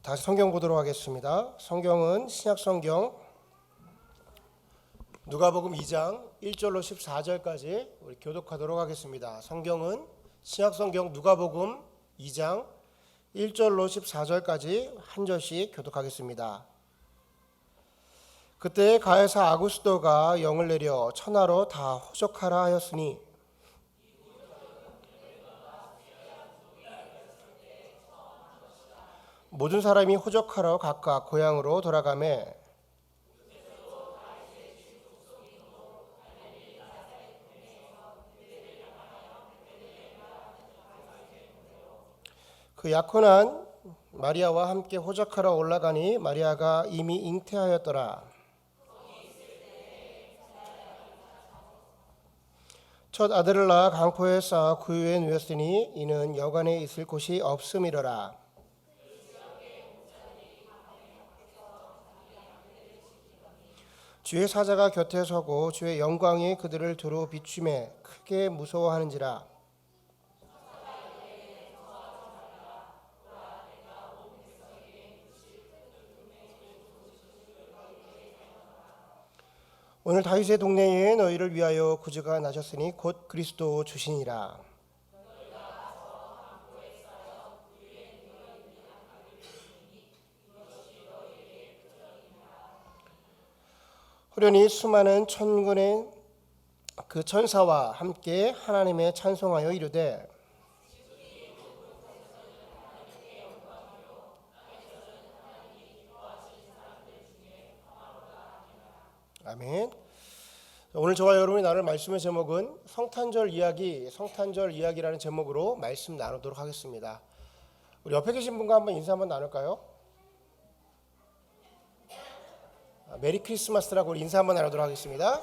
다시 성경 보도록 하겠습니다. 성경은 신약성경 누가복음 2장 1절로 14절까지 우리 교독하도록 하겠습니다. 성경은 신약성경 누가복음 2장 1절로 14절까지 한 절씩 교독하겠습니다. 그때 가이사 아구스도가 영을 내려 천하로 다 호적하라 하였으니 모든 사람이 호적하러 각각 고향으로 돌아가매 그 약혼한 마리아와 함께 호적하러 올라가니 마리아가 이미 잉태하였더라. 첫 아들을 낳아 강포에 쌓아 구유에 누였으니 이는 여관에 있을 곳이 없음이로라. 주의 사자가 곁에 서고 주의 영광이 그들을 두루 비추매 크게 무서워하는지라. 오늘 다윗의 동네에 너희를 위하여 구주가 나셨으니 곧 그리스도 주시니라. 호련히 수많은 천군의 그 천사와 함께 하나님의 찬송하여 이르되 아멘. 오늘 저와 여러분이 나눌 말씀의 제목은 성탄절 이야기라는 제목으로 말씀 나누도록 하겠습니다. 우리 옆에 계신 분과 한번 인사 한번 나눌까요? 메리 크리스마스라고 우리 인사 한번 나누도록 하겠습니다.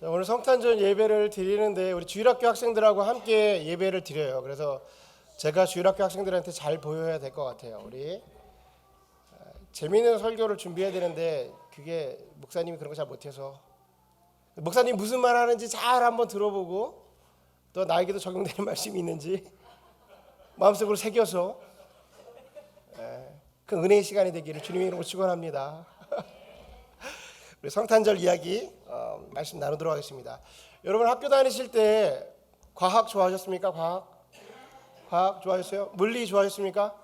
오늘 성탄절 예배를 드리는데 우리 주일학교 학생들하고 함께 예배를 드려요. 그래서 제가 주일학교 학생들한테 잘 보여야 될 것 같아요. 우리 재미있는 설교를 준비해야 되는데 그게 목사님이 그런 거 잘 못해서 목사님 무슨 말 하는지 잘 한번 들어보고 또 나에게도 적용되는 말씀이 있는지 마음속으로 새겨서 그 은혜의 시간이 되기를 주님의 이름으로 축원합니다. 우리 성탄절 이야기 말씀 나누도록 하겠습니다. 여러분 학교 다니실 때 과학 좋아하셨습니까? 과학 좋아하셨어요? 물리 좋아하셨습니까?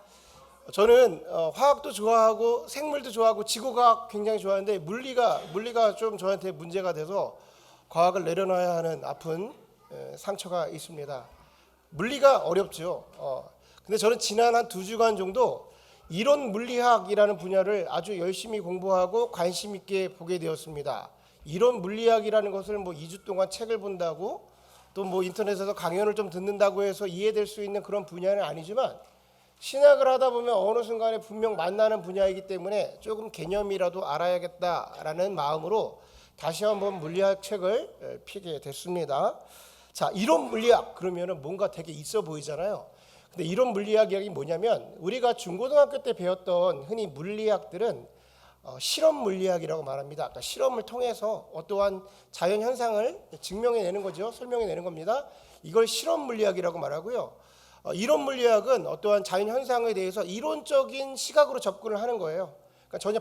저는 화학도 좋아하고 생물도 좋아하고 지구과학 굉장히 좋아하는데 물리가 좀 저한테 문제가 돼서 과학을 내려놔야 하는 아픈 상처가 있습니다. 물리가 어렵죠. 근데 저는 지난 한 2주간 정도 이론 물리학이라는 분야를 아주 열심히 공부하고 관심 있게 보게 되었습니다. 이론 물리학이라는 것을 2주 동안 책을 본다고 또 인터넷에서 강연을 좀 듣는다고 해서 이해될 수 있는 그런 분야는 아니지만 신학을 하다 보면 어느 순간에 분명 만나는 분야이기 때문에 조금 개념이라도 알아야겠다라는 마음으로 다시 한번 물리학 책을 피게 됐습니다. 자, 이론 물리학 그러면은 뭔가 되게 있어 보이잖아요. 근데 이론 물리학 이야기 뭐냐면 우리가 중고등학교 때 배웠던 흔히 물리학들은 실험 물리학이라고 말합니다. 그러니까 실험을 통해서 어떠한 자연 현상을 증명해내는 거죠. 설명해내는 겁니다. 이걸 실험 물리학이라고 말하고요. 이론 물리학은 어떠한 자연 현상에 대해서 이론적인 시각으로 접근을 하는 거예요. 그러니까 전혀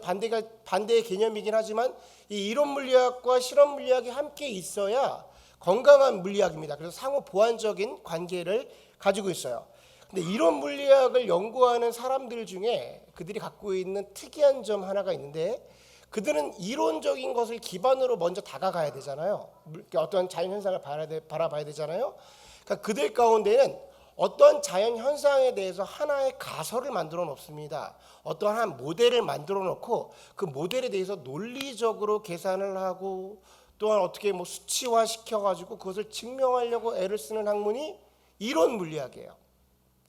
반대의 개념이긴 하지만 이 이론 물리학과 실험 물리학이 함께 있어야 건강한 물리학입니다. 그래서 상호 보완적인 관계를 가지고 있어요. 근데 이론 물리학을 연구하는 사람들 중에 그들이 갖고 있는 특이한 점 하나가 있는데 그들은 이론적인 것을 기반으로 먼저 다가가야 되잖아요. 어떤 자연 현상을 바라봐야 되잖아요. 그러니까 그들 가운데는 어떤 자연 현상에 대해서 하나의 가설을 만들어 놓습니다. 어떠한 모델을 만들어 놓고 그 모델에 대해서 논리적으로 계산을 하고 또한 어떻게 수치화 시켜가지고 그것을 증명하려고 애를 쓰는 학문이 이론 물리학이에요.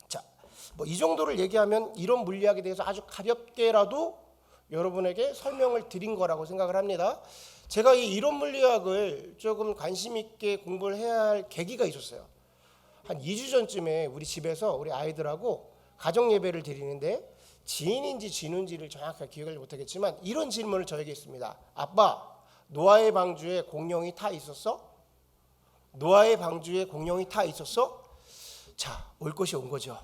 자, 이 정도를 얘기하면 이론 물리학에 대해서 아주 가볍게라도 여러분에게 설명을 드린 거라고 생각을 합니다. 제가 이 이론 물리학을 조금 관심 있게 공부를 해야 할 계기가 있었어요. 한 2주 전쯤에 우리 집에서 우리 아이들하고 가정 예배를 드리는데 지인인지 진우인지를 정확하게 기억을 못하겠지만 이런 질문을 저에게 했습니다. 아빠, 노아의 방주에 공룡이 타 있었어? 노아의 방주에 공룡이 타 있었어? 자, 올 것이 온 거죠.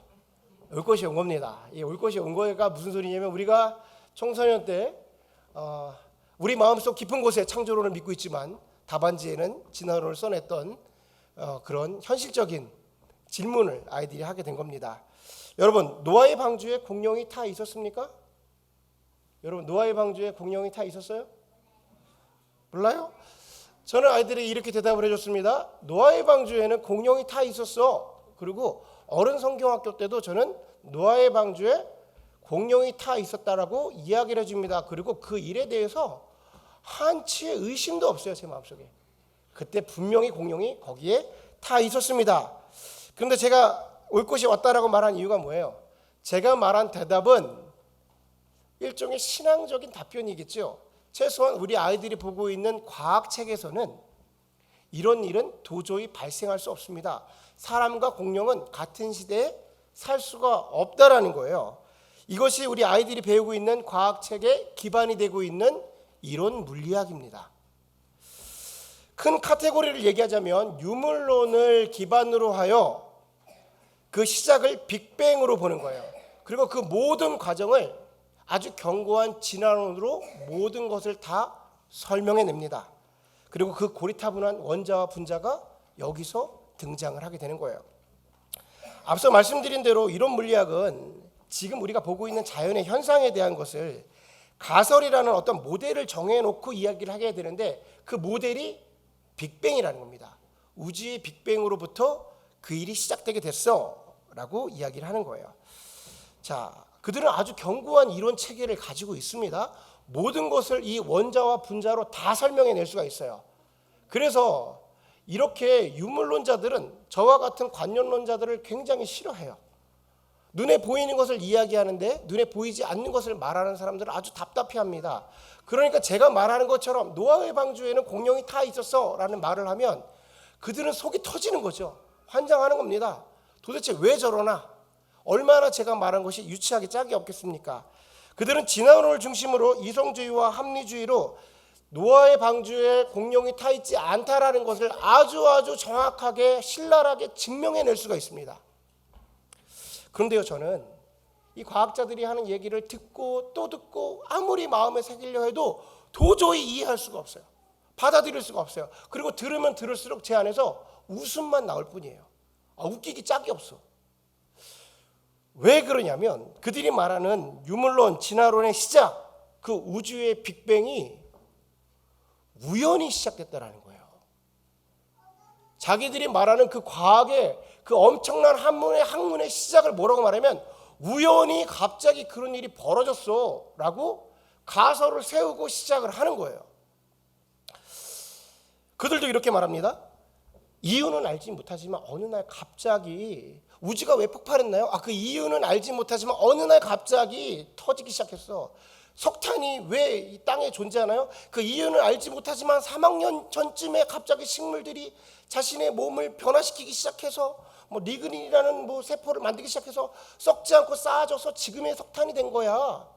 올 것이 온 겁니다. 이 올 것이 온 거가 무슨 소리냐면 우리가 청소년 때 우리 마음속 깊은 곳에 창조론을 믿고 있지만 답안지에는 진화론을 써냈던 그런 현실적인 질문을 아이들이 하게 된 겁니다. 여러분, 노아의 방주에 공룡이 타 있었습니까? 여러분, 노아의 방주에 공룡이 타 있었어요? 몰라요? 저는 아이들이 이렇게 대답을 해줬습니다. 노아의 방주에는 공룡이 타 있었어. 그리고 어른 성경학교 때도 저는 노아의 방주에 공룡이 타 있었다라고 이야기를 해줍니다. 그리고 그 일에 대해서 한치의 의심도 없어요, 제 마음속에. 그때 분명히 공룡이 거기에 타 있었습니다. 그런데 제가 올 것이 왔다라고 말한 이유가 뭐예요? 제가 말한 대답은 일종의 신앙적인 답변이겠죠. 최소한 우리 아이들이 보고 있는 과학책에서는 이런 일은 도저히 발생할 수 없습니다. 사람과 공룡은 같은 시대에 살 수가 없다라는 거예요. 이것이 우리 아이들이 배우고 있는 과학책의 기반이 되고 있는 이론 물리학입니다. 큰 카테고리를 얘기하자면 유물론을 기반으로 하여 그 시작을 빅뱅으로 보는 거예요. 그리고 그 모든 과정을 아주 견고한 진화론으로 모든 것을 다 설명해냅니다. 그리고 그 고리타분한 원자와 분자가 여기서 등장을 하게 되는 거예요. 앞서 말씀드린 대로 이론 물리학은 지금 우리가 보고 있는 자연의 현상에 대한 것을 가설이라는 어떤 모델을 정해놓고 이야기를 하게 되는데 그 모델이 빅뱅이라는 겁니다. 우주의 빅뱅으로부터 그 일이 시작되게 됐어 라고 이야기를 하는 거예요. 자, 그들은 아주 견고한 이론 체계를 가지고 있습니다. 모든 것을 이 원자와 분자로 다 설명해낼 수가 있어요. 그래서 이렇게 유물론자들은 저와 같은 관념론자들을 굉장히 싫어해요. 눈에 보이는 것을 이야기하는데 눈에 보이지 않는 것을 말하는 사람들은 아주 답답해합니다. 그러니까 제가 말하는 것처럼 노아의 방주에는 공룡이 타 있었어 라는 말을 하면 그들은 속이 터지는 거죠. 환장하는 겁니다. 도대체 왜 저러나? 얼마나 제가 말한 것이 유치하게 짝이 없겠습니까? 그들은 진화론을 중심으로 이성주의와 합리주의로 노아의 방주에 공룡이 타 있지 않다라는 것을 아주 정확하게 신랄하게 증명해낼 수가 있습니다. 그런데요, 저는 이 과학자들이 하는 얘기를 듣고 또 듣고 아무리 마음에 새기려 해도 도저히 이해할 수가 없어요. 받아들일 수가 없어요. 그리고 들으면 들을수록 제 안에서 웃음만 나올 뿐이에요. 웃기기 짝이 없어. 왜 그러냐면 그들이 말하는 유물론, 진화론의 시작, 그 우주의 빅뱅이 우연히 시작됐다라는 거예요. 자기들이 말하는 그 과학의 그 엄청난 학문의 시작을 뭐라고 말하면 우연히 갑자기 그런 일이 벌어졌어 라고 가설을 세우고 시작을 하는 거예요. 그들도 이렇게 말합니다. 이유는 알지 못하지만 어느 날 갑자기 우주가 왜 폭발했나요? 그 이유는 알지 못하지만 어느 날 갑자기 터지기 시작했어. 석탄이 왜 이 땅에 존재하나요? 그 이유는 알지 못하지만 3억 년 전쯤에 갑자기 식물들이 자신의 몸을 변화시키기 시작해서 리그닌이라는 세포를 만들기 시작해서 썩지 않고 쌓아져서 지금의 석탄이 된 거야.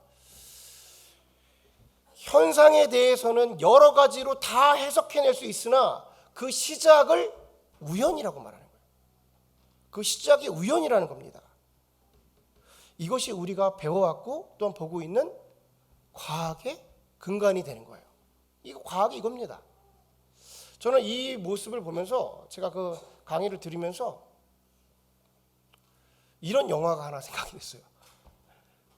현상에 대해서는 여러 가지로 다 해석해낼 수 있으나 그 시작을 우연이라고 말하는 거예요. 그 시작이 우연이라는 겁니다. 이것이 우리가 배워왔고 또한 보고 있는 과학의 근간이 되는 거예요. 이거 과학이 이겁니다. 저는 이 모습을 보면서 제가 그 강의를 들으면서 이런 영화가 하나 생각이 됐어요.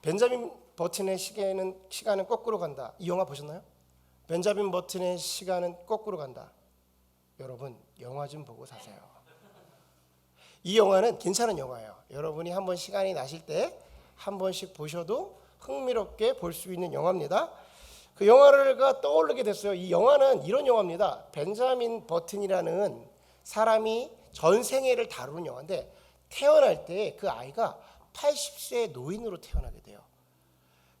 벤자민 버튼의 시간은 거꾸로 간다. 이 영화 보셨나요? 벤자민 버튼의 시간은 거꾸로 간다. 여러분 영화 좀 보고 사세요. 이 영화는 괜찮은 영화예요. 여러분이 한번 시간이 나실 때 한 번씩 보셔도 흥미롭게 볼 수 있는 영화입니다. 그 영화를 떠오르게 됐어요. 이 영화는 이런 영화입니다. 벤자민 버튼이라는 사람이 전생애를 다루는 영화인데 태어날 때 그 아이가 80세 노인으로 태어나게 돼요.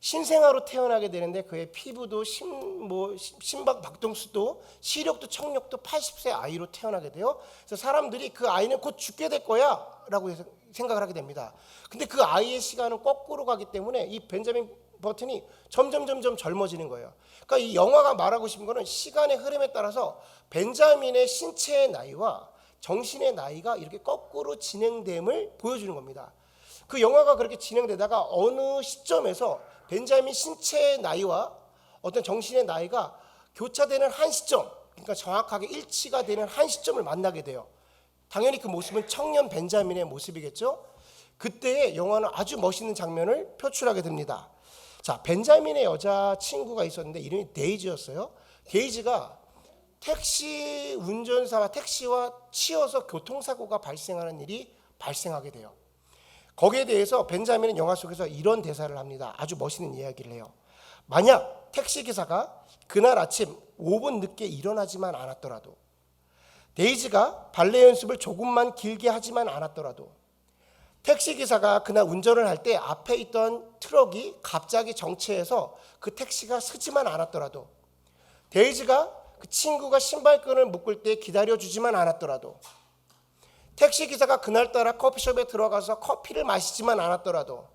신생아로 태어나게 되는데 그의 피부도 심박 박동수도 시력도 청력도 80세 아이로 태어나게 돼요. 그래서 사람들이 그 아이는 곧 죽게 될 거야 라고 생각을 하게 됩니다. 근데 그 아이의 시간은 거꾸로 가기 때문에 이 벤자민 버튼이 점점 젊어지는 거예요. 그러니까 이 영화가 말하고 싶은 거는 시간의 흐름에 따라서 벤자민의 신체의 나이와 정신의 나이가 이렇게 거꾸로 진행됨을 보여주는 겁니다. 그 영화가 그렇게 진행되다가 어느 시점에서 벤자민 신체의 나이와 어떤 정신의 나이가 교차되는 한 시점, 그러니까 정확하게 일치가 되는 한 시점을 만나게 돼요. 당연히 그 모습은 청년 벤자민의 모습이겠죠. 그때의 영화는 아주 멋있는 장면을 표출하게 됩니다. 자, 벤자민의 여자친구가 있었는데 이름이 데이지였어요. 데이지가 택시 운전사와 택시와 치여서 교통사고가 발생하는 일이 발생하게 돼요. 거기에 대해서 벤자민은 영화 속에서 이런 대사를 합니다. 아주 멋있는 이야기를 해요. 만약 택시기사가 그날 아침 5분 늦게 일어나지만 않았더라도, 데이지가 발레 연습을 조금만 길게 하지만 않았더라도, 택시기사가 그날 운전을 할 때 앞에 있던 트럭이 갑자기 정체해서 그 택시가 서지만 않았더라도, 데이지가 그 친구가 신발끈을 묶을 때 기다려주지만 않았더라도, 택시기사가 그날따라 커피숍에 들어가서 커피를 마시지만 않았더라도,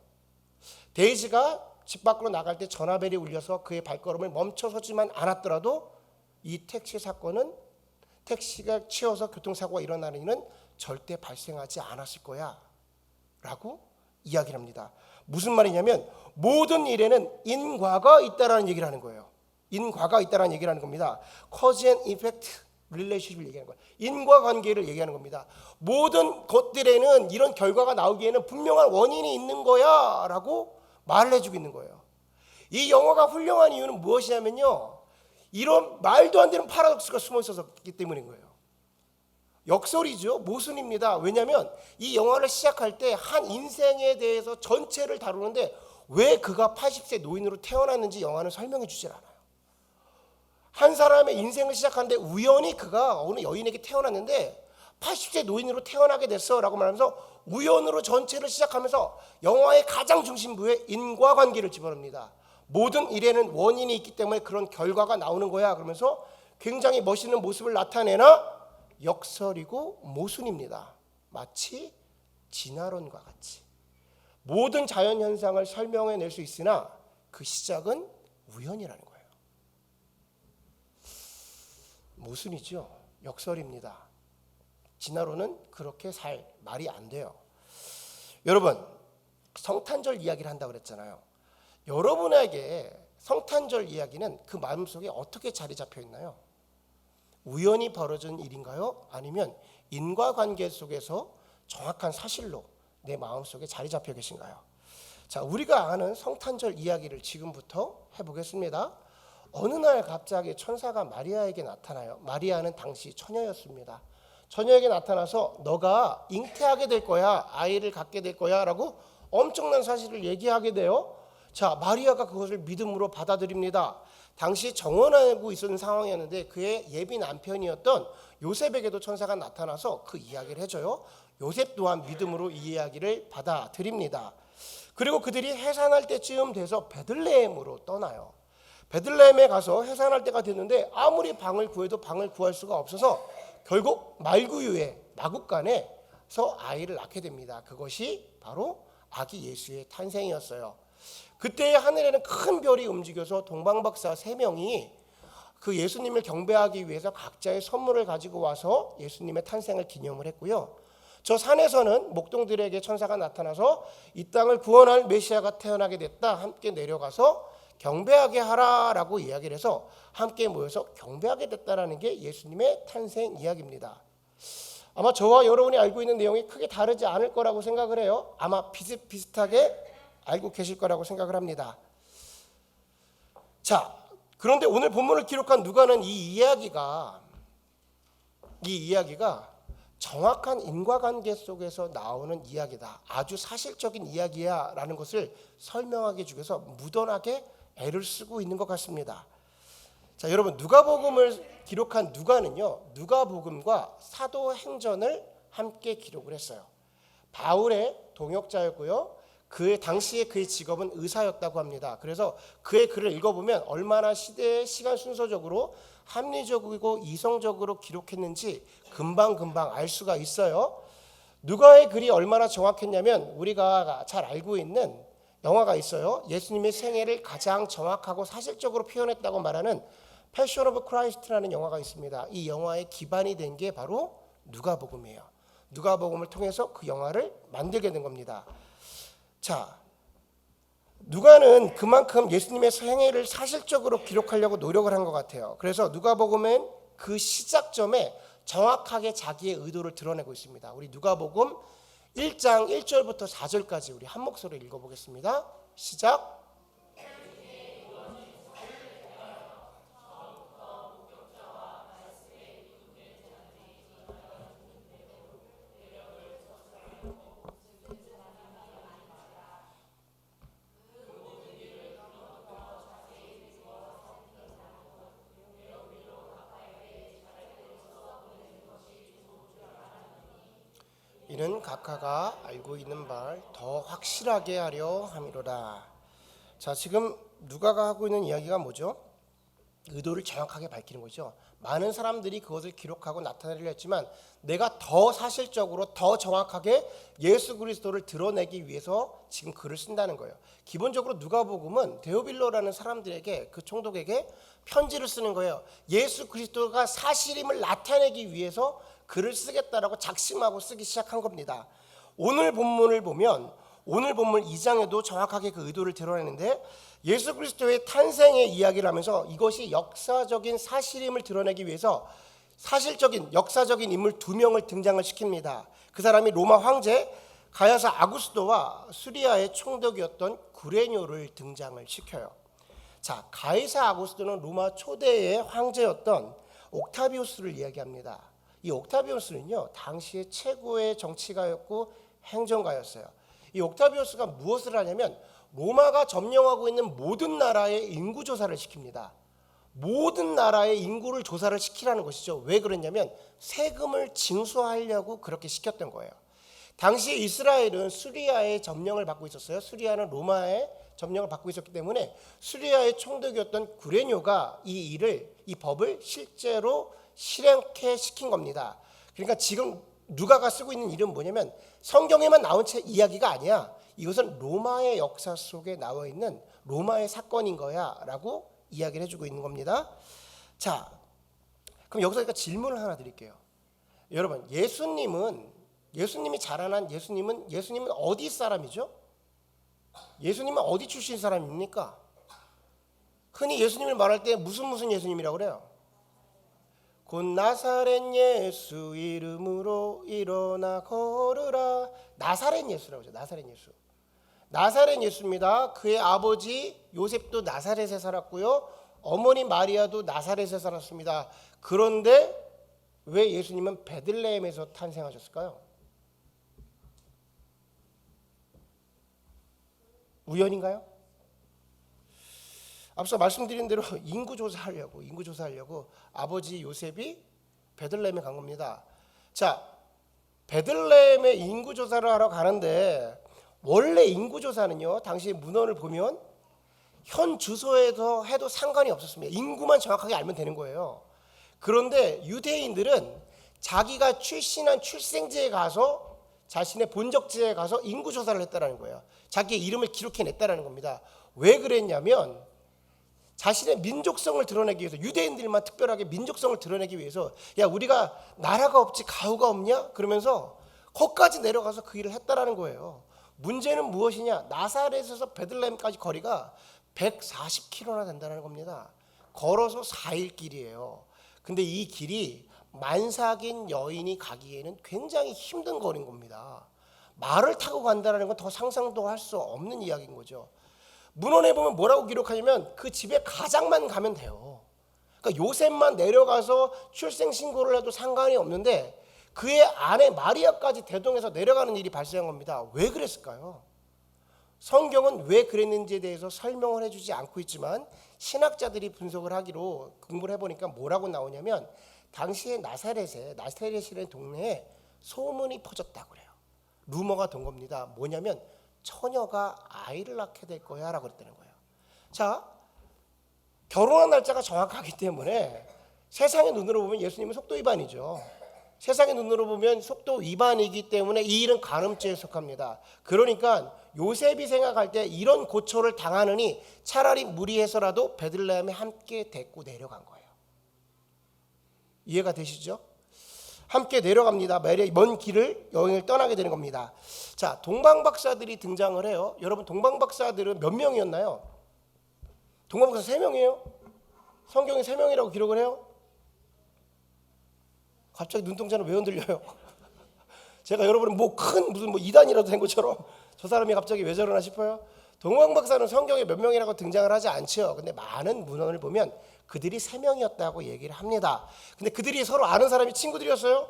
데이지가 집 밖으로 나갈 때 전화벨이 울려서 그의 발걸음을 멈춰서지만 않았더라도 이 택시 사건은, 택시가 치여서 교통사고가 일어나는 일은 절대 발생하지 않았을 거야 라고 이야기를 합니다. 무슨 말이냐면 모든 일에는 인과가 있다라는 얘기를 하는 거예요. 인과가 있다라는 얘기를 하는 겁니다. Cause and Effect Relationship을 얘기하는 거예요. 인과관계를 얘기하는 겁니다. 모든 것들에는 이런 결과가 나오기에는 분명한 원인이 있는 거야 라고 말을 해주고 있는 거예요. 이 영화가 훌륭한 이유는 무엇이냐면요, 이런 말도 안 되는 파라독스가 숨어 있었기 때문인 거예요. 역설이죠. 모순입니다. 왜냐하면 이 영화를 시작할 때 한 인생에 대해서 전체를 다루는데 왜 그가 80세 노인으로 태어났는지 영화는 설명해 주질 않아요. 한 사람의 인생을 시작하는데 우연히 그가 어느 여인에게 태어났는데 80세 노인으로 태어나게 됐어 라고 말하면서 우연으로 전체를 시작하면서 영화의 가장 중심부에 인과관계를 집어넣습니다. 모든 일에는 원인이 있기 때문에 그런 결과가 나오는 거야 그러면서 굉장히 멋있는 모습을 나타내나 역설이고 모순입니다. 마치 진화론과 같이 모든 자연현상을 설명해낼 수 있으나 그 시작은 우연이라는 거예요. 모순이죠. 역설입니다. 진화론은 그렇게 살 말이 안 돼요. 여러분, 성탄절 이야기를 한다고 그랬잖아요. 여러분에게 성탄절 이야기는 그 마음속에 어떻게 자리 잡혀 있나요? 우연히 벌어진 일인가요? 아니면 인과관계 속에서 정확한 사실로 내 마음속에 자리 잡혀 계신가요? 자, 우리가 아는 성탄절 이야기를 지금부터 해보겠습니다. 어느 날 갑자기 천사가 마리아에게 나타나요. 마리아는 당시 처녀였습니다. 처녀에게 나타나서 너가 잉태하게 될 거야, 아이를 갖게 될 거야 라고 엄청난 사실을 얘기하게 돼요. 자, 마리아가 그것을 믿음으로 받아들입니다. 당시 정원하고 있었는 상황이었는데 그의 예비 남편이었던 요셉에게도 천사가 나타나서 그 이야기를 해줘요. 요셉 또한 믿음으로 이 이야기를 받아들입니다. 그리고 그들이 해산할 때쯤 돼서 베들레헴으로 떠나요. 베들레헴에 가서 해산할 때가 됐는데 아무리 방을 구해도 방을 구할 수가 없어서 결국 말구유에 마국간에서 아이를 낳게 됩니다. 그것이 바로 아기 예수의 탄생이었어요. 그때 하늘에는 큰 별이 움직여서 동방박사 3명이 그 예수님을 경배하기 위해서 각자의 선물을 가지고 와서 예수님의 탄생을 기념을 했고요. 저 산에서는 목동들에게 천사가 나타나서 이 땅을 구원할 메시아가 태어나게 됐다. 함께 내려가서 경배하게 하라라고 이야기를 해서 함께 모여서 경배하게 됐다라는 게 예수님의 탄생 이야기입니다. 아마 저와 여러분이 알고 있는 내용이 크게 다르지 않을 거라고 생각을 해요. 아마 비슷비슷하게 알고 계실 거라고 생각을 합니다. 자, 그런데 오늘 본문을 기록한 누가는 이 이야기가 정확한 인과관계 속에서 나오는 이야기다. 아주 사실적인 이야기야 라는 것을 설명하기 위해서 무던하게 애를 쓰고 있는 것 같습니다. 자, 여러분, 누가복음을 기록한 누가는요, 누가복음과 사도행전을 함께 기록을 했어요. 바울의 동역자였고요. 당시에 그의 직업은 의사였다고 합니다. 그래서 그의 글을 읽어보면 얼마나 시대의 시간 순서적으로 합리적이고 이성적으로 기록했는지 금방 알 수가 있어요. 누가의 글이 얼마나 정확했냐면 우리가 잘 알고 있는 영화가 있어요. 예수님의 생애를 가장 정확하고 사실적으로 표현했다고 말하는 패션 오브 크라이스트라는 영화가 있습니다. 이 영화의 기반이 된 게 바로 누가복음이에요. 누가복음을 통해서 그 영화를 만들게 된 겁니다. 자, 누가는 그만큼 예수님의 생애를 사실적으로 기록하려고 노력을 한 것 같아요. 그래서 누가복음은 그 시작점에 정확하게 자기의 의도를 드러내고 있습니다. 우리 누가복음 1장 1절부터 4절까지 우리 한 목소리로 읽어보겠습니다. 시작. 이는 각하가 알고 있는 바를 더 확실하게 하려 함이로다. 자, 지금 누가가 하고 있는 이야기가 뭐죠? 의도를 정확하게 밝히는 거죠. 많은 사람들이 그것을 기록하고 나타내려 했지만 내가 더 사실적으로 더 정확하게 예수 그리스도를 드러내기 위해서 지금 글을 쓴다는 거예요. 기본적으로 누가복음은 데오빌로라는 사람들에게, 그 총독에게 편지를 쓰는 거예요. 예수 그리스도가 사실임을 나타내기 위해서 글을 쓰겠다라고 작심하고 쓰기 시작한 겁니다. 오늘 본문을 보면 오늘 본문 2장에도 정확하게 그 의도를 드러내는데, 예수 그리스도의 탄생의 이야기를 하면서 이것이 역사적인 사실임을 드러내기 위해서 사실적인 역사적인 인물 2명을 등장을 시킵니다. 그 사람이 로마 황제 가야사 아구스도와 수리아의 총독이었던 구레뇨를 등장을 시켜요. 자, 가이사 아구스도는 로마 초대의 황제였던 옥타비우스를 이야기합니다. 이 옥타비우스는요, 당시의 최고의 정치가였고 행정가였어요. 이 옥타비우스가 무엇을 하냐면 로마가 점령하고 있는 모든 나라의 인구 조사를 시킵니다. 모든 나라의 인구를 조사를 시키라는 것이죠. 왜 그랬냐면 세금을 징수하려고 그렇게 시켰던 거예요. 당시 이스라엘은 수리아의 점령을 받고 있었어요. 수리아는 로마의 점령을 받고 있었기 때문에 수리아의 총독이었던 구레뇨가 이 법을 실제로 실행케 시킨 겁니다. 그러니까 지금 누가가 쓰고 있는 이름은 뭐냐면 성경에만 나온 이야기가 아니야. 이것은 로마의 역사 속에 나와 있는 로마의 사건인 거야 라고 이야기를 해주고 있는 겁니다. 자, 그럼 여기서 제가 질문을 하나 드릴게요. 여러분, 예수님이 자라난 예수님은 어디 사람이죠? 예수님은 어디 출신 사람입니까? 흔히 예수님을 말할 때 무슨 예수님이라고 그래요? 곧 나사렛 예수 이름으로 일어나 걸으라. 나사렛 예수라고 하죠. 나사렛 예수입니다. 그의 아버지 요셉도 나사렛에 살았고요. 어머니 마리아도 나사렛에 살았습니다. 그런데 왜 예수님은 베들레헴에서 탄생하셨을까요? 우연인가요? 앞서 말씀드린 대로 인구 조사하려고 아버지 요셉이 베들레헴에 간 겁니다. 자, 베들레헴에 인구 조사를 하러 가는데 원래 인구 조사는요, 당시 문헌을 보면 현 주소에서 해도 상관이 없었습니다. 인구만 정확하게 알면 되는 거예요. 그런데 유대인들은 자기가 출신한 출생지에 가서 자신의 본적지에 가서 인구 조사를 했다라는 거예요. 자기의 이름을 기록해냈다라는 겁니다. 왜 그랬냐면 자신의 민족성을 드러내기 위해서, 유대인들만 특별하게 민족성을 드러내기 위해서, 야, 우리가 나라가 없지 가우가 없냐? 그러면서 거기까지 내려가서 그 일을 했다라는 거예요. 문제는 무엇이냐? 나사렛에서 베들레헴까지 거리가 140km나 된다는 겁니다. 걸어서 4일 길이에요. 근데 이 길이 만삭인 여인이 가기에는 굉장히 힘든 거리인 겁니다. 말을 타고 간다는 건 더 상상도 할 수 없는 이야기인 거죠. 문헌에 보면 뭐라고 기록하냐면 그 집에 가장만 가면 돼요. 그러니까 요셉만 내려가서 출생 신고를 해도 상관이 없는데 그의 아내 마리아까지 대동해서 내려가는 일이 발생한 겁니다. 왜 그랬을까요? 성경은 왜 그랬는지에 대해서 설명을 해주지 않고 있지만 신학자들이 분석을 하기로 공부를 해보니까 뭐라고 나오냐면 당시에 나사렛이라는 동네에 소문이 퍼졌다고 그래요. 루머가 돈 겁니다. 뭐냐면 처녀가 아이를 낳게 될 거야 라고 그랬다는 거예요. 자, 결혼한 날짜가 정확하기 때문에 세상의 눈으로 보면 예수님은 속도 위반이죠. 세상의 눈으로 보면 속도 위반이기 때문에 이 일은 간음죄에 속합니다. 그러니까 요셉이 생각할 때 이런 고초를 당하느니 차라리 무리해서라도 베들레헴에 함께 데리고 내려간 거예요. 이해가 되시죠? 함께 내려갑니다. 먼 길을 여행을 떠나게 되는 겁니다. 자, 동방박사들이 등장을 해요. 여러분, 동방박사들은 몇 명이었나요? 동방박사 3명이에요. 성경에 3명이라고 기록을 해요. 갑자기 눈동자는 왜 흔들려요? 제가 여러분은 무슨 이단이라도 된 것처럼 저 사람이 갑자기 왜 저러나 싶어요. 동방박사는 성경에 몇 명이라고 등장을 하지 않죠. 근데 많은 문헌을 보면 그들이 3명이었다고 얘기를 합니다. 근데 그들이 서로 아는 사람이 친구들이었어요.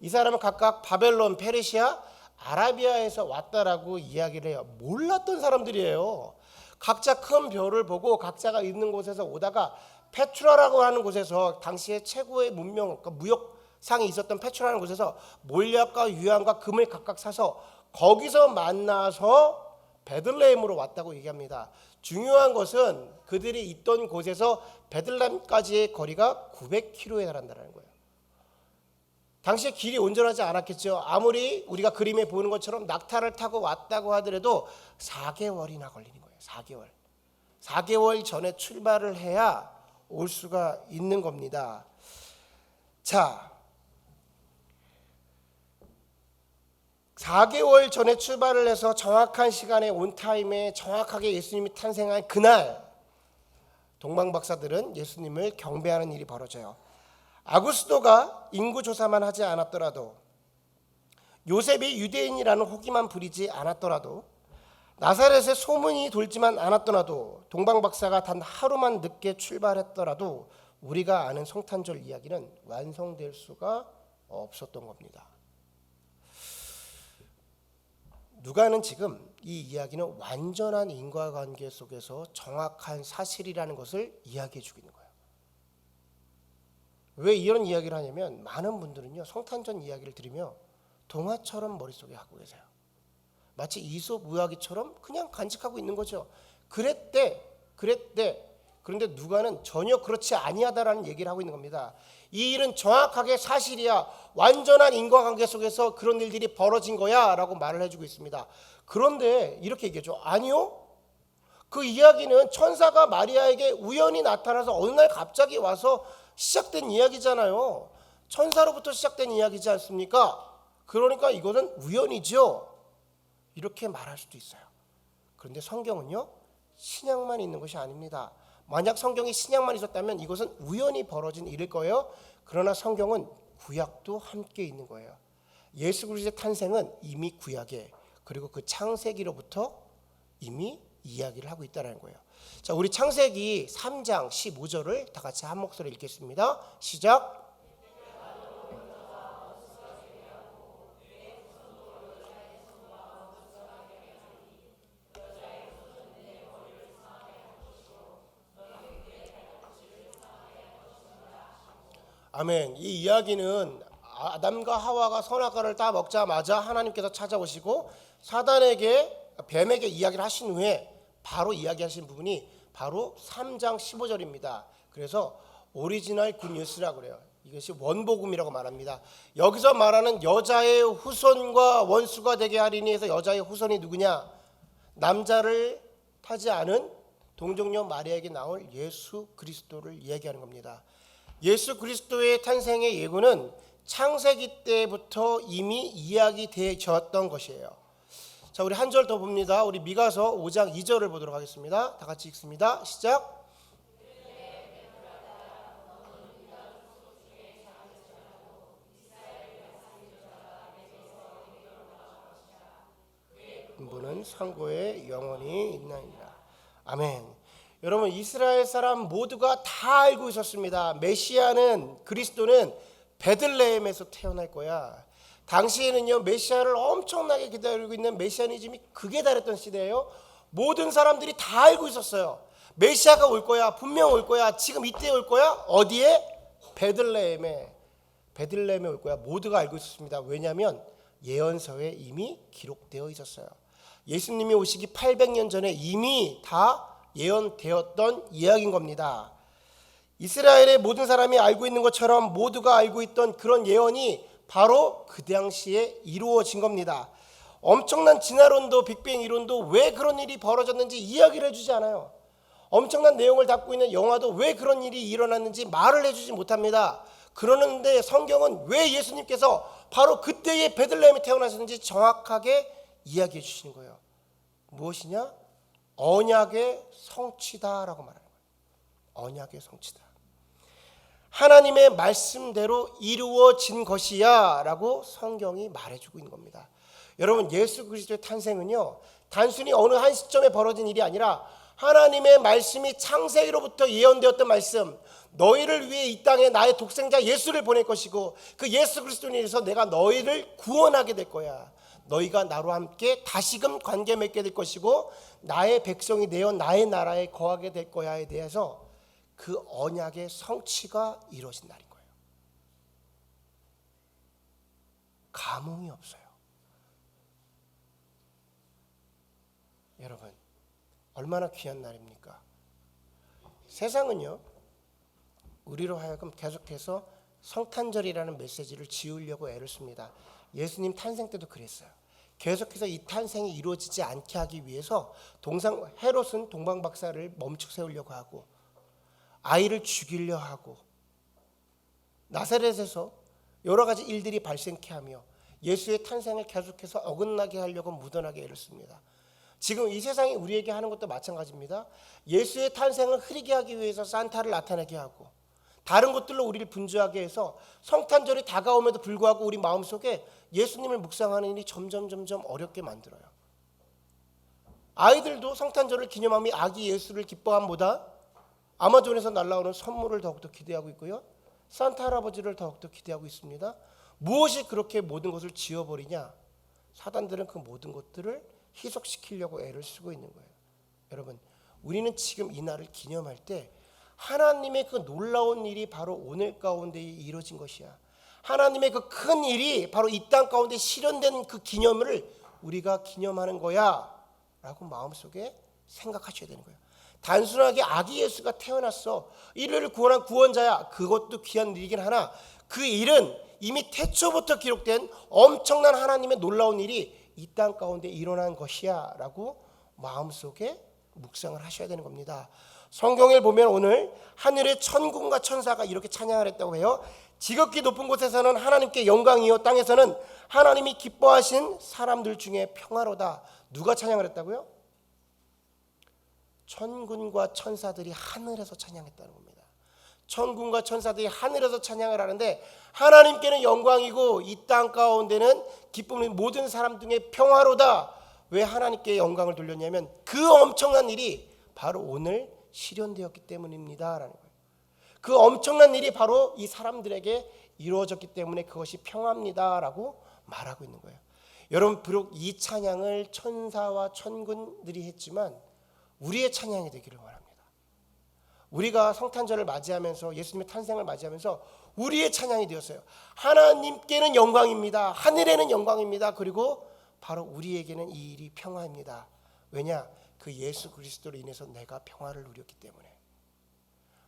이 사람은 각각 바벨론, 페르시아, 아라비아에서 왔다라고 이야기를 해요. 몰랐던 사람들이에요. 각자 큰 별을 보고 각자가 있는 곳에서 오다가 페트라라고 하는 곳에서 당시에 최고의 문명, 그러니까 무역상이 있었던 페트라라는 곳에서 몰약과 유황과 금을 각각 사서 거기서 만나서 베들레헴으로 왔다고 얘기합니다. 중요한 것은 그들이 있던 곳에서 베들레헴까지의 거리가 900km에 달한다는 거예요. 당시에 길이 온전하지 않았겠죠. 아무리 우리가 그림에 보는 것처럼 낙타를 타고 왔다고 하더라도 4개월이나 걸리는 거예요. 4개월 전에 출발을 해야 올 수가 있는 겁니다. 자, 4개월 전에 출발을 해서 정확한 시간에 온타임에 정확하게 예수님이 탄생한 그날 동방박사들은 예수님을 경배하는 일이 벌어져요. 아구스도가 인구조사만 하지 않았더라도, 요셉이 유대인이라는 호기만 부리지 않았더라도, 나사렛에 소문이 돌지만 않았더라도, 동방박사가 단 하루만 늦게 출발했더라도 우리가 아는 성탄절 이야기는 완성될 수가 없었던 겁니다. 누가는 지금 이 이야기는 완전한 인과관계 속에서 정확한 사실이라는 것을 이야기해 주고 있는 거예요. 왜 이런 이야기를 하냐면 많은 분들은요, 성탄절 이야기를 들으며 동화처럼 머릿속에 갖고 계세요. 마치 이솝 이야기처럼 그냥 간직하고 있는 거죠. 그랬대. 그런데 누가는 전혀 그렇지 아니하다라는 얘기를 하고 있는 겁니다. 이 일은 정확하게 사실이야. 완전한 인과관계 속에서 그런 일들이 벌어진 거야 라고 말을 해주고 있습니다. 그런데 이렇게 얘기하죠. 아니요. 그 이야기는 천사가 마리아에게 우연히 나타나서 어느 날 갑자기 와서 시작된 이야기잖아요. 천사로부터 시작된 이야기지 않습니까? 그러니까 이거는 우연이죠. 이렇게 말할 수도 있어요. 그런데 성경은요, 신약만 있는 것이 아닙니다. 만약 성경이 신약만 있었다면 이것은 우연히 벌어진 일일 거예요. 그러나 성경은 구약도 함께 있는 거예요. 예수 그리스도의 탄생은 이미 구약에, 그리고 그 창세기로부터 이미 이야기를 하고 있다는 거예요. 자, 우리 창세기 3장 15절을 다 같이 한 목소리로 읽겠습니다. 시작. 아멘. 이 이야기는 아담과 하와가 선악과를 따 먹자마자 하나님께서 찾아오시고 사단에게, 뱀에게 이야기를 하신 후에 바로 이야기하신 부분이 바로 3장 15절입니다. 그래서 오리지널 굿뉴스라고 그래요. 이것이 원복음이라고 말합니다. 여기서 말하는 여자의 후손과 원수가 되게 하리니 해서 여자의 후손이 누구냐? 남자를 타지 않은 동정녀 마리아에게 나올 예수 그리스도를 얘기하는 겁니다. 예수 그리스도의 탄생의 예고는 창세기 때부터 이미 이야기되어졌던 것이에요. 자, 우리 한 절 더 봅니다. 우리 미가서 5장 2절을 보도록 하겠습니다. 다 같이 읽습니다. 시작. 분은 상고에 영원히 있나이다. 아멘. 여러분, 이스라엘 사람 모두가 다 알고 있었습니다. 메시아는, 그리스도는 베들레헴에서 태어날 거야. 당시에는요, 메시아를 엄청나게 기다리고 있는 메시아니즘이 극에 달했던 시대예요. 모든 사람들이 다 알고 있었어요. 메시아가 올 거야. 분명 올 거야. 지금 이때 올 거야. 어디에? 베들레헴에 올 거야. 모두가 알고 있었습니다. 왜냐하면 예언서에 이미 기록되어 있었어요. 예수님이 오시기 800년 전에 이미 다 예언되었던 이야기인 겁니다. 이스라엘의 모든 사람이 알고 있는 것처럼 모두가 알고 있던 그런 예언이 바로 그 당시에 이루어진 겁니다. 엄청난 진화론도 빅뱅 이론도 왜 그런 일이 벌어졌는지 이야기를 해주지 않아요. 엄청난 내용을 담고 있는 영화도 왜 그런 일이 일어났는지 말을 해주지 못합니다. 그러는데 성경은 왜 예수님께서 바로 그때의 베들레헴에 태어나셨는지 정확하게 이야기해 주시는 거예요. 무엇이냐? 언약의 성취다라고 말하는 거예요. 언약의 성취다. 하나님의 말씀대로 이루어진 것이야 라고 성경이 말해주고 있는 겁니다. 여러분, 예수 그리스도의 탄생은요, 단순히 어느 한 시점에 벌어진 일이 아니라 하나님의 말씀이 창세기로부터 예언되었던 말씀, 너희를 위해 이 땅에 나의 독생자 예수를 보낼 것이고 그 예수 그리스도를 인해서 내가 너희를 구원하게 될 거야. 너희가 나로 함께 다시금 관계 맺게 될 것이고 나의 백성이 되어 나의 나라에 거하게 될 거야에 대해서 그 언약의 성취가 이루어진 날인 거예요. 감흥이 없어요. 여러분, 얼마나 귀한 날입니까? 세상은요, 우리로 하여금 계속해서 성탄절이라는 메시지를 지우려고 애를 씁니다. 예수님 탄생 때도 그랬어요. 계속해서 이 탄생이 이루어지지 않게 하기 위해서 헤롯은 동방박사를 멈춰 세우려고 하고 아이를 죽이려 하고 나사렛에서 여러 가지 일들이 발생케 하며 예수의 탄생을 계속해서 어긋나게 하려고 무던하게 애를 씁니다. 지금 이 세상이 우리에게 하는 것도 마찬가지입니다. 예수의 탄생을 흐리게 하기 위해서 산타를 나타나게 하고 다른 것들로 우리를 분주하게 해서 성탄절이 다가옴에도 불구하고 우리 마음속에 예수님을 묵상하는 일이 점점 어렵게 만들어요. 아이들도 성탄절을 기념하며 아기 예수를 기뻐함보다 아마존에서 날라오는 선물을 더욱더 기대하고 있고요, 산타 할아버지를 더욱더 기대하고 있습니다. 무엇이 그렇게 모든 것을 지워버리냐? 사단들은 그 모든 것들을 희석시키려고 애를 쓰고 있는 거예요. 여러분, 우리는 지금 이 날을 기념할 때 하나님의 그 놀라운 일이 바로 오늘 가운데 이루어진 것이야. 하나님의 그 큰 일이 바로 이 땅 가운데 실현된 그 기념을 우리가 기념하는 거야 라고 마음속에 생각하셔야 되는 거예요. 단순하게 아기 예수가 태어났어, 인류를 구원한 구원자야, 그것도 귀한 일이긴 하나 그 일은 이미 태초부터 기록된 엄청난 하나님의 놀라운 일이 이 땅 가운데 일어난 것이야 라고 마음속에 묵상을 하셔야 되는 겁니다. 성경을 보면 오늘 하늘의 천군과 천사가 이렇게 찬양을 했다고 해요. 지극히 높은 곳에서는 하나님께 영광이요, 땅에서는 하나님이 기뻐하신 사람들 중에 평화로다. 누가 찬양을 했다고요? 천군과 천사들이 하늘에서 찬양했다는 겁니다. 천군과 천사들이 하늘에서 찬양을 하는데 하나님께는 영광이고 이 땅 가운데는 기쁨이 모든 사람 중에 평화로다. 왜 하나님께 영광을 돌렸냐면 그 엄청난 일이 바로 오늘 실현되었기 때문입니다 라는 거예요. 그 엄청난 일이 바로 이 사람들에게 이루어졌기 때문에 그것이 평화입니다 라고 말하고 있는 거예요. 여러분, 비록 이 찬양을 천사와 천군들이 했지만 우리의 찬양이 되기를 원합니다. 우리가 성탄절을 맞이하면서 예수님의 탄생을 맞이하면서 우리의 찬양이 되었어요. 하나님께는 영광입니다. 하늘에는 영광입니다. 그리고 바로 우리에게는 이 일이 평화입니다. 왜냐? 그 예수 그리스도로 인해서 내가 평화를 누렸기 때문에.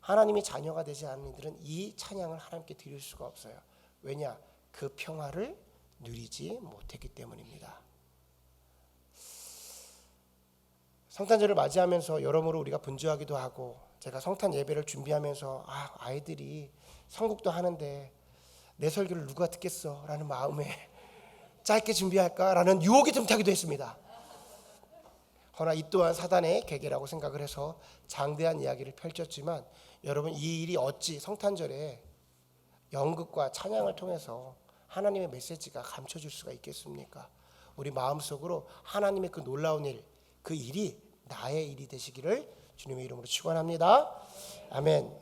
하나님이 자녀가 되지 않은 이들은 이 찬양을 하나님께 드릴 수가 없어요. 왜냐? 그 평화를 누리지 못했기 때문입니다. 성탄절을 맞이하면서 여러모로 우리가 분주하기도 하고, 제가 성탄 예배를 준비하면서 아이들이 선곡도 하는데 내 설교를 누가 듣겠어 라는 마음에 짧게 준비할까 라는 유혹이 좀 타기도 했습니다. 그러나 이 또한 사단의 계계라고 생각을 해서 장대한 이야기를 펼쳤지만, 여러분, 이 일이 어찌 성탄절에 연극과 찬양을 통해서 하나님의 메시지가 감춰질 수가 있겠습니까? 우리 마음속으로 하나님의 그 놀라운 일, 그 일이 나의 일이 되시기를 주님의 이름으로 축원합니다. 아멘.